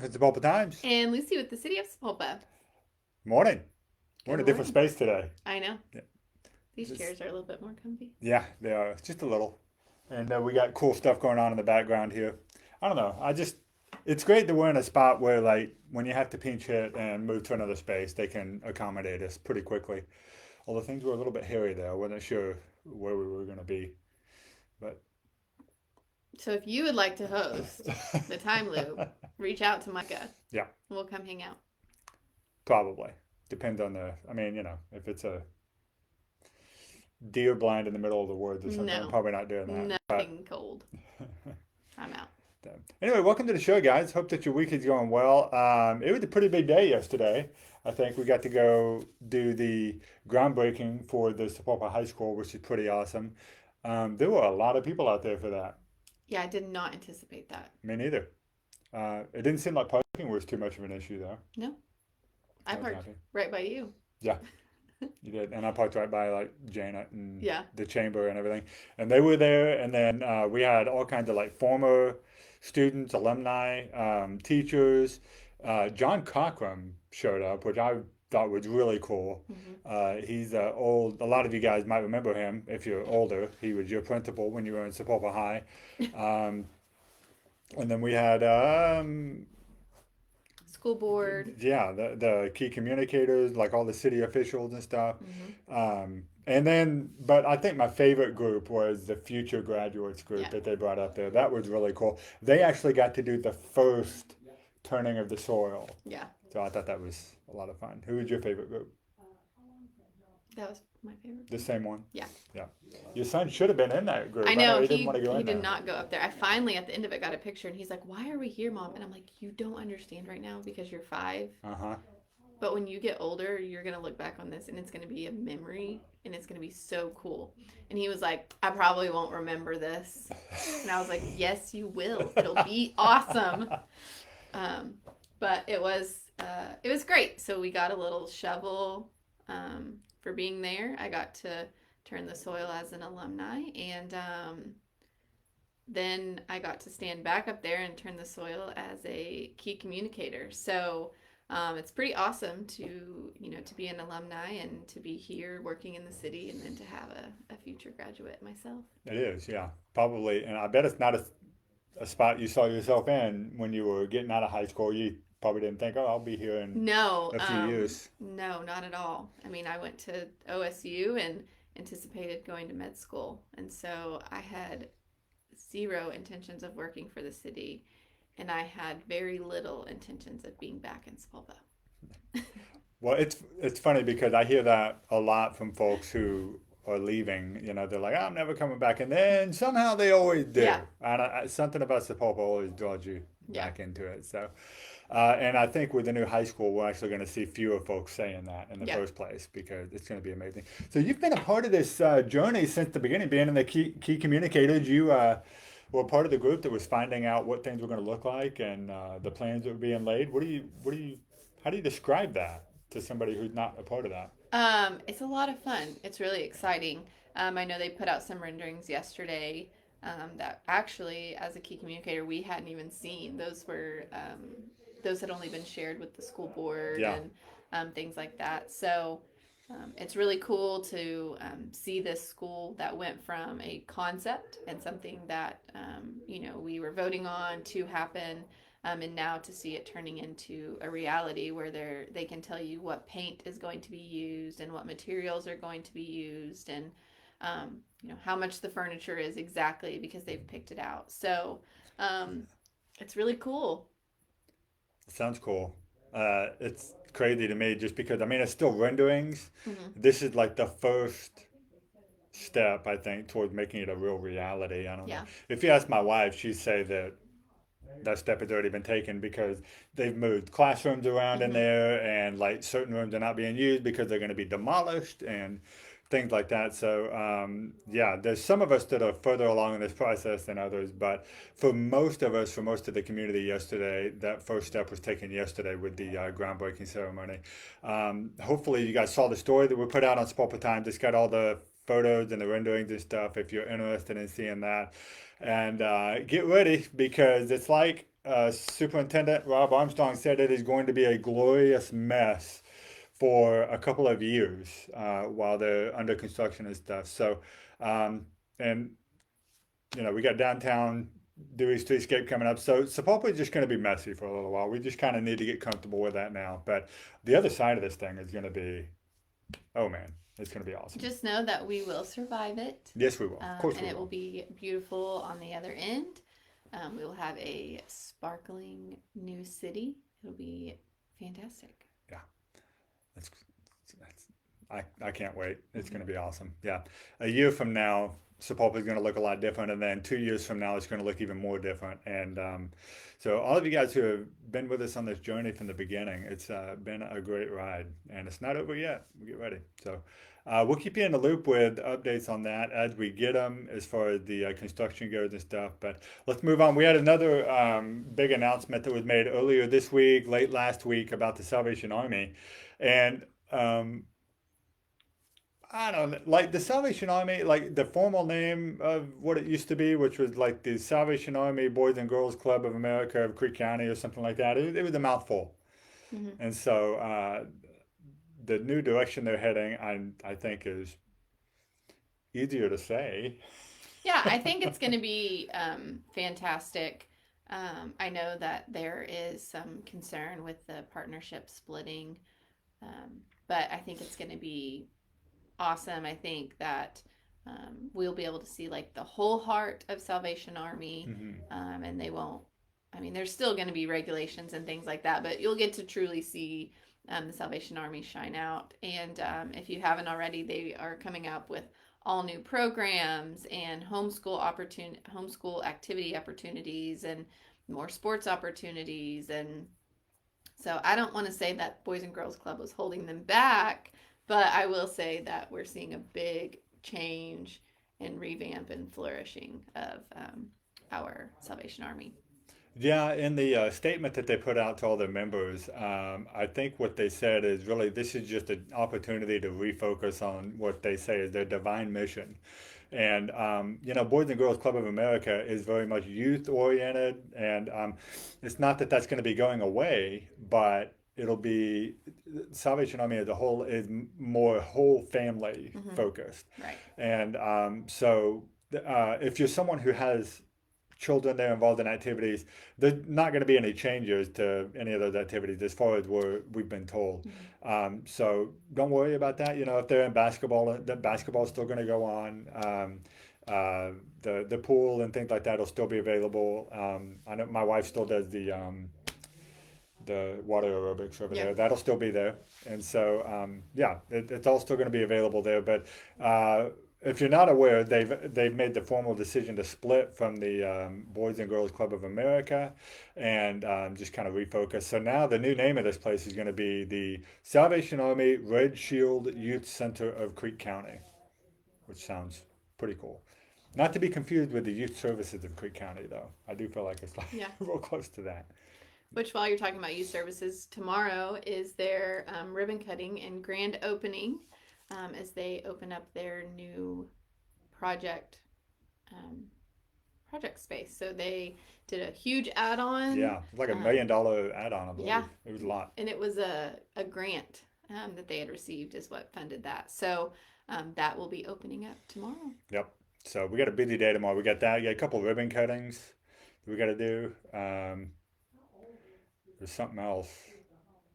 Different Sepulpa Times. And Lucy with the City of Sepulpa. Morning. We're Good in a different morning. space today. I know. Yeah, These just, chairs are a little bit more comfy. yeah, they are just a little. And we got cool stuff going on in the background here. I don't know. It's great that we're in a spot where, like, when you have to pinch hit and move to another space, they can accommodate us pretty quickly. Although things were a little bit hairy there. I wasn't sure where we were going to be. But, So if you would like to host the Time Loop, reach out to Micah. yeah, We'll come hang out. probably. Depends on I mean, if it's a deer blind in the middle of the woods or something, I'm No, probably not doing that. But nothing cold. I'm out. Anyway, welcome to the show, guys. Hope that your week is going well. It was a pretty big day yesterday. I think we got to go do the groundbreaking for the Sapulpa High School, which is pretty awesome. There were a lot of people out there for that. Yeah, I did not anticipate that. Me neither. It didn't seem like parking was too much of an issue, though. No, I I was parked happy. right by you. Yeah, you did. And I parked right by like Janet and Yeah. the chamber and everything. And they were there. And then we had all kinds of like former students, alumni, teachers. John Cochran showed up, which I thought was really cool. Hmm. He's old. A lot of you guys might remember him if you're older. He was your principal when you were in Sapulpa High. Um, and then we had School board. yeah, the key communicators, like all the city officials and stuff. Hmm. And then, but I think my favorite group was the future graduates group Yeah. that they brought up there. That was really cool. They actually got to do the first turning of the soil. Yeah. So I thought that was a lot of fun. Who was your favorite group? That was my favorite. The same one? Yeah. Yeah. Your son should have been in that group. I I know know he didn't want to go he in did there. not go up there. I finally at the end of it got a picture and he's like, "Why are we here, Mom?" And I'm like, "You don't understand right now because you're 5. Uh-huh. But when you get older, you're going to look back on this and it's going to be a memory and it's going to be so cool." And he was like, "I probably won't remember this." And I was like, "Yes, you will. It'll be awesome." Um, but it was great. So we got a little shovel for being there. I got to turn the soil as an alumni and then I got to stand back up there and turn the soil as a key communicator. So it's pretty awesome to to be an alumni and to be here working in the city and then to have a future graduate myself. It is, yeah. Probably. And I bet it's not a spot you saw yourself in when you were getting out of high school. You probably didn't think, oh, I'll be here in No, a few years. no, not at all. I mean, I went to OSU and anticipated going to med school, and so I had zero intentions of working for the city, and I had very little intentions of being back in Sepulpa. Well, it's funny because I hear that a lot from folks who are leaving. They're like, I'm never coming back, and then somehow they always do. Yeah, And something about Sapulpa always draws you yeah, back into it. So, and I think with the new high school, we're actually going to see fewer folks saying that in the yeah. first place because it's going to be amazing. So you've been a part of this journey since the beginning, being in the key communicators. You were part of the group that was finding out what things were going to look like and the plans that were being laid. How do you describe that to somebody who's not a part of that? It's a lot of fun. It's really exciting. I know they put out some renderings yesterday that actually, as a key communicator, we hadn't even seen. Those had only been shared with the school board Yeah. and things like that. So it's really cool to see this school that went from a concept and something that we were voting on to happen, and now to see it turning into a reality where they can tell you what paint is going to be used and what materials are going to be used and how much the furniture is exactly because they've picked it out. So it's really cool. Sounds cool. It's crazy to me just because I mean it's still renderings. Hmm. This is like the first step I think towards making it a real reality. I don't know. Yeah. If you ask my wife, she'd say that that step has already been taken because they've moved classrooms around in Hmm. there and like certain rooms are not being used because they're going to be demolished and things like that. So yeah, there's some of us that are further along in this process than others, but for most of us, for most of the community yesterday, that first step was taken yesterday with the groundbreaking ceremony. Hopefully you guys saw the story that we put out on Spolpa Times. It's got all the photos and the renderings and stuff if you're interested in seeing that. And get ready because it's like Superintendent Rob Armstrong said it is going to be a glorious mess for a couple of years while they're under construction and stuff. So, um, and we got downtown Dewey Streetscape coming up. So it's probably just going to be messy for a little while. We just kind of need to get comfortable with that now. But the other side of this thing is going to be, oh man, it's going to be awesome. Just know that we will survive it, Yes, we will. Of course, and we it will will. be beautiful on the other end. We will have a sparkling new city. It'll be fantastic. Yeah, that's that's. I can't wait. It's going to be awesome. Yeah, a year from now, Sepulpa is going to look a lot different, and then 2 years from now, it's going to look even more different. And so, all of you guys who have been with us on this journey from the beginning, it's been a great ride, and it's not over yet. We get ready. So, we'll keep you in the loop with updates on that as we get them, as far as the construction goes and stuff. But let's move on. We had another big announcement that was made earlier this week, late last week, about the Salvation Army, and I don't know, like the Salvation Army, like the formal name of what it used to be, which was like the Salvation Army Boys and Girls Club of America of Creek County or something like that. It was a mouthful. Mm-hmm. And so the new direction they're heading, I think, is easier to say. Yeah, I think it's going to be fantastic. I know that there is some concern with the partnership splitting, but I think it's going to be awesome. I think that we'll be able to see like the whole heart of Salvation Army, Hmm. and they won't. I mean, there's still going to be regulations and things like that, but you'll get to truly see the Salvation Army shine out. And if you haven't already, they are coming up with all new programs and homeschool activity opportunities, and more sports opportunities. And so I don't want to say that Boys and Girls Club was holding them back, but I will say that we're seeing a big change and revamp and flourishing of our Salvation Army. Yeah, in the statement that they put out to all their members, I think what they said is really this is just an opportunity to refocus on what they say is their divine mission. And Boys and Girls Club of America is very much youth oriented, and it's not that that's going to be going away, but it'll be Salvation Army as a whole is more whole family Mm-hmm. focused. Right. And if you're someone who has children that are involved in activities, there's not going to be any changes to any of those activities as far as we've been told. Mm-hmm. So don't worry about that. If they're in basketball, the basketball's still going to go on. The pool and things like that will still be available. I know my wife still does the water aerobics over Yeah. there. That'll still be there, and so yeah, it's all still going to be available there. But if you're not aware, they've made the formal decision to split from the Boys and Girls Club of America, and just kind of refocus. So now the new name of this place is going to be the Salvation Army Red Shield Youth Center of Creek County, which sounds pretty cool. Not to be confused with the Youth Services of Creek County, though. I do feel like it's like Yeah. real close to that. Which, while you're talking about youth services, tomorrow is their ribbon cutting and grand opening, as they open up their new project um, project space. So they did a huge add-on. Yeah, it was like $1 Um, million add-on, I believe. yeah, It was a lot. and it was a grant that they had received is what funded that. So that will be opening up tomorrow. Yep. So we got a busy day tomorrow. We got that. We got a couple of ribbon cuttings we got to do. There's something else.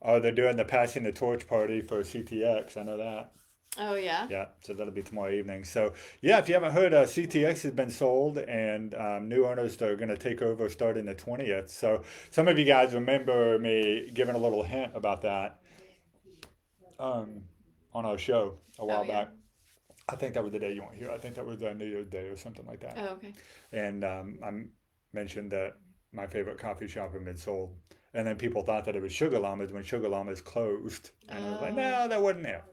Oh, they're doing the passing the torch party for CTX. I know that. Oh yeah. Yeah, so that'll be tomorrow evening. So yeah, if you haven't heard, CTX has been sold, and new owners are going to take over starting the 20th. So some of you guys remember me giving a little hint about that um, on our show a while Oh yeah. back. I think that was the day you weren't here. I think that was New Year's Day or something like that. Oh okay. And I mentioned that my favorite coffee shop had been sold. And then people thought that it was Sugar Llamas when Sugar Llamas closed. And I was like, Oh no, that wasn't it.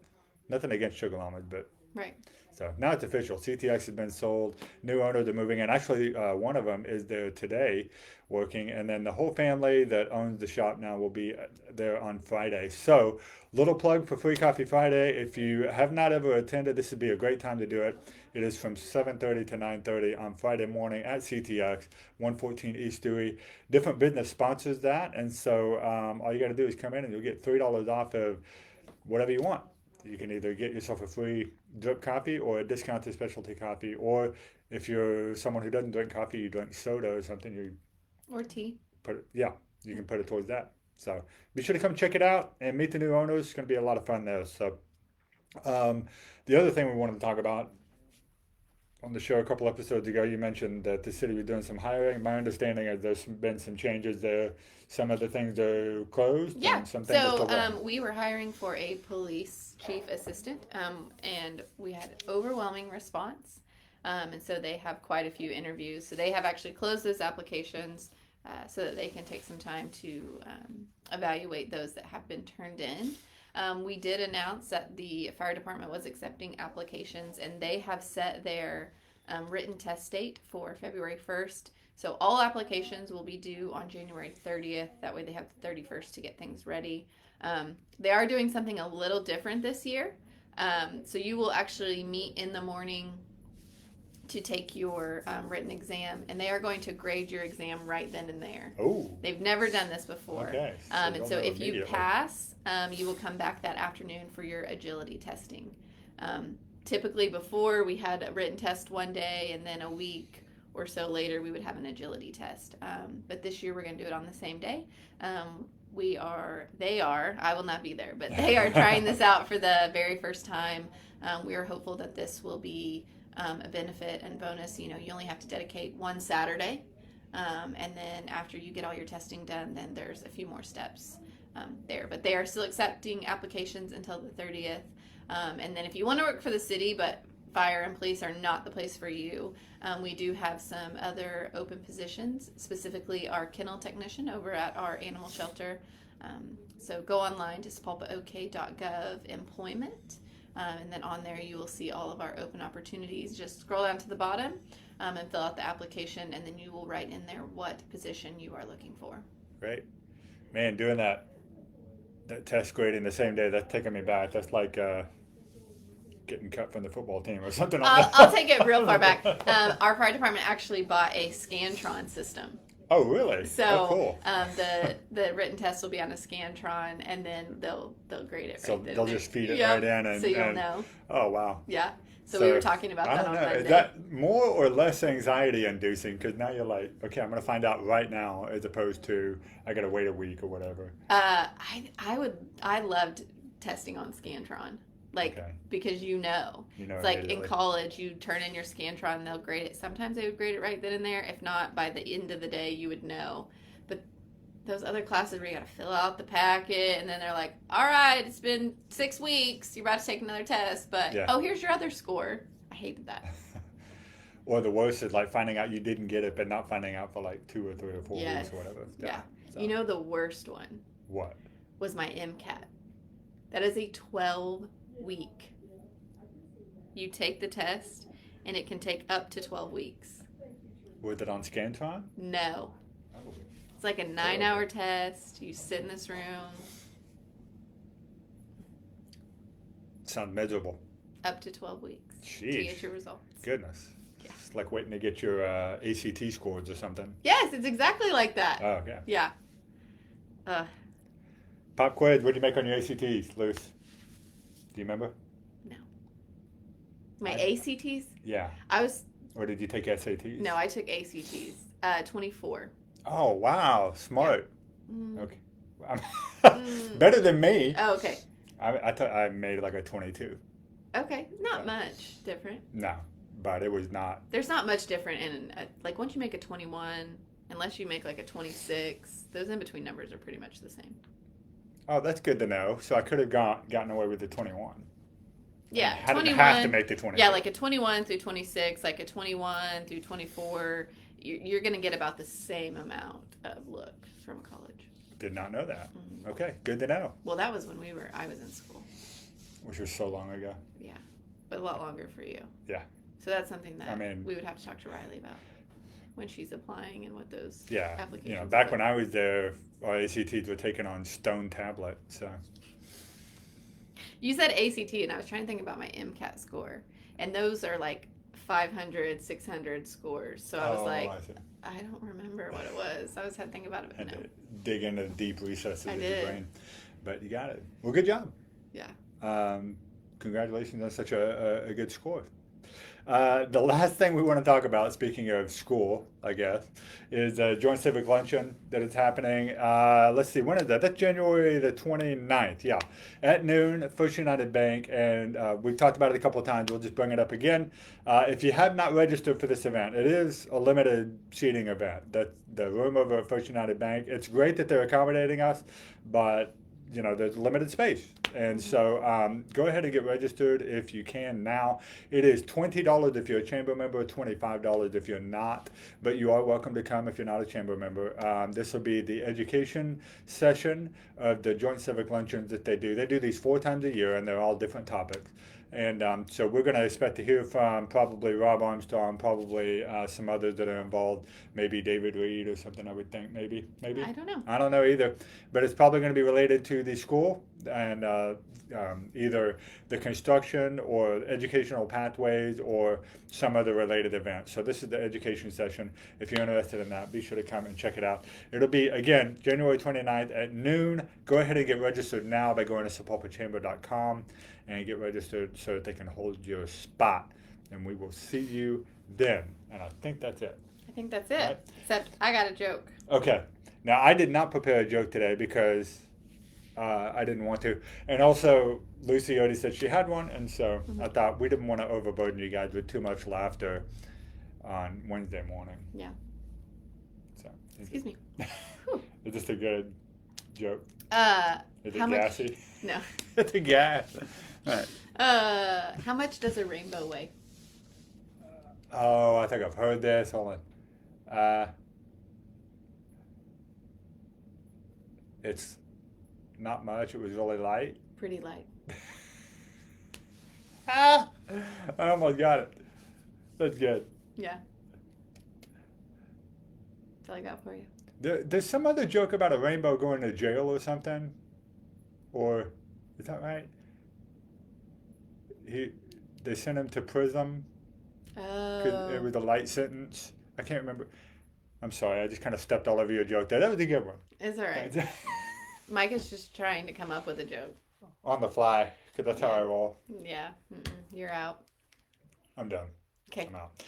Nothing against Sugar Llamas, but Right. So now it's official. CTX has been sold. New owners are moving in. Actually, one of them is there today working. And then the whole family that owns the shop now will be there on Friday. So, little plug for Free Coffee Friday. If you have not ever attended, this would be a great time to do it. It is from 7:30 to 9:30 on Friday morning at CTX, 114 East Dewey. Different business sponsors that. And so all you got to do is come in and you'll get $3 off of whatever you want. You can either get yourself a free drip coffee or a discounted specialty coffee, or if you're someone who doesn't drink coffee, you drink soda or something, you Or tea. put it, yeah, you can put it towards that. So be sure to come check it out and meet the new owners. It's going to be a lot of fun there. So the other thing we wanted to talk about on the show a couple episodes ago, you mentioned that the city was doing some hiring. My understanding is there's been some changes there. Some of the things are closed. Yeah. And some things are So still running. we were hiring for a police chief assistant, and we had overwhelming response. And so they have quite a few interviews. So they have actually closed those applications so that they can take some time to evaluate those that have been turned in. We did announce that the fire department was accepting applications, and they have set their written test date for February 1st. So all applications will be due on January 30th. That way they have the 31st to get things ready. They are doing something a little different this year. So you will actually meet in the morning to take your written exam, and they are going to grade your exam right then and there. Oh. They've never done this before. Okay. And so if you immediately. pass, you will come back that afternoon for your agility testing. Typically before, we had a written test one day, and then a week or so later we would have an agility test. But this year we're going to do it on the same day. I will not be there, but they are trying this out for the very first time. We are hopeful that this will be a benefit and bonus. You know, you only have to dedicate one Saturday, and then after you get all your testing done, then there's a few more steps there. But they are still accepting applications until the 30th. And then if you want to work for the city, but fire and police are not the place for you, we do have some other open positions, specifically our kennel technician over at our animal shelter. So go online to spalpaok.gov employment. And then on there you will see all of our open opportunities. Just scroll down to the bottom and fill out the application, and then you will write in there what position you are looking for. Great. Man, doing that test grading the same day, that's taking me back. That's like getting cut from the football team or something. I'll take it real far back. Our fire department actually bought a Scantron system. Oh, really? So cool. the written test will be on a Scantron, and then they'll grade it. So right then they'll and there. just feed it Yep. right in, and so you'll know. Oh, wow. Yeah. So we were talking about I that don't on know. Monday. Is that more or less anxiety inducing? Because now you're like, okay, I'm going to find out right now, as opposed to I got to wait a week or whatever. I loved testing on Scantron. Because it's like in college, you turn in your Scantron, they'll grade it. Sometimes they would grade it right then and there. If not, by the end of the day, you would know. But those other classes where you got to fill out the packet, and then they're like, all right, it's been 6 weeks. You're about to take another test. But, here's your other score. I hated that. Or the worst is like finding out you didn't get it, but not finding out for like 2 or 3 or 4 weeks or whatever. Yeah. So. You know the worst one? What? Was my MCAT. That is a 12-week. You take the test, and it can take up to 12 weeks. Was it on Scantron? No. Oh. It's like a 9-hour test. You sit in this room. Sounds miserable. Up to 12 weeks. Sheesh. To get your results. Goodness. Yeah. It's like waiting to get your ACT scores or something. Yes, it's exactly like that. Oh, okay. Yeah. Pop quiz, what did you make on your ACTs, Luce? Do you remember? No. My ACTs? Yeah. Or did you take SATs? No, I took ACTs. 24. Oh, wow. Smart. Yeah. Okay. Better than me. Oh, okay. I thought I made like a 22. Okay. Not much different. No, but it was not. There's not much different in, like, once you make a 21, unless you make like a 26, those in between numbers are pretty much the same. Oh, that's good to know. So I could have gotten away with the 21. Yeah, I 21. Have to make the 21. Yeah, like a 21 through 26, like a 21 through 24. You're going to get about the same amount of look from college. Did not know that. Mm-hmm. Okay, good to know. Well, that was when I was in school. Which was so long ago. Yeah. but a lot longer for you. Yeah. So that's something that I mean, we would have to talk to Riley about when she's applying and what those yeah, applications. back when I was there, our ACTs were taken on stone tablets. So You said ACT, and I was trying to think about my MCAT score, and those are like 500, 600 scores. So I was like, I don't remember what it was. I was had to think about it. Had to dig into the deep recesses of your brain. But you got it. Well, good job. Yeah. Congratulations on such a good score. The last thing we want to talk about, speaking of school, I guess, is a joint civic luncheon that is happening. Let's see, when is that? That's January the 29th, yeah, at noon at First United Bank. And we've talked about it a couple of times. We'll just bring it up again. If you have not registered for this event, it is a limited seating event. That's the room over at First United Bank. It's great that they're accommodating us, but there's limited space. And so go ahead and get registered if you can now. It is $20 if you're a chamber member, $25 if you're not, but you are welcome to come if you're not a chamber member. This will be the education session of the joint civic luncheons that they do. They do these 4 times a year, and they're all different topics. And so we're going to expect to hear from probably Rob Armstrong, probably some others that are involved, maybe David Reed or something, I would think, maybe. I don't know. I don't know either, but it's probably going to be related to the school and either the construction or educational pathways or some other related event. So this is the education session. If you're interested in that, be sure to come and check it out. It'll be, again, January 29th at noon. Go ahead and get registered now by going to sapulpachamber.com and get registered so that they can hold your spot. And we will see you then. And I think that's it. I think that's it. Right? Except I got a joke. Okay. Now, I did not prepare a joke today because I didn't want to. And also, Lucy already said she had one. And so I thought we didn't want to overburden you guys with too much laughter on Wednesday morning. Yeah. So, Excuse me. Is this a good joke? Is it how gassy? Much? No. It's a gas. All right. How much does a rainbow weigh? Oh, I think I've heard this. Hold on. It's not much. It was really light. Pretty light. I almost got it. That's good. Yeah. That's all I got for you. There's some other joke about a rainbow going to jail or something. Or, is that right? They sent him to prison. Oh. 'Cause it was a light sentence. I can't remember. I'm sorry, I just kind of stepped all over your joke there. That was a good one. It's all right. Mike is just trying to come up with a joke. On the fly, because that's how I roll. Yeah. You're out. I'm done. Okay. I'm out.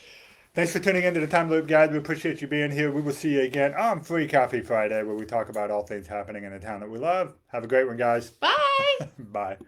Thanks for tuning into the Timeloop, guys. We appreciate you being here. We will see you again on Free Coffee Friday, where we talk about all things happening in the town that we love. Have a great one, guys. Bye. Bye.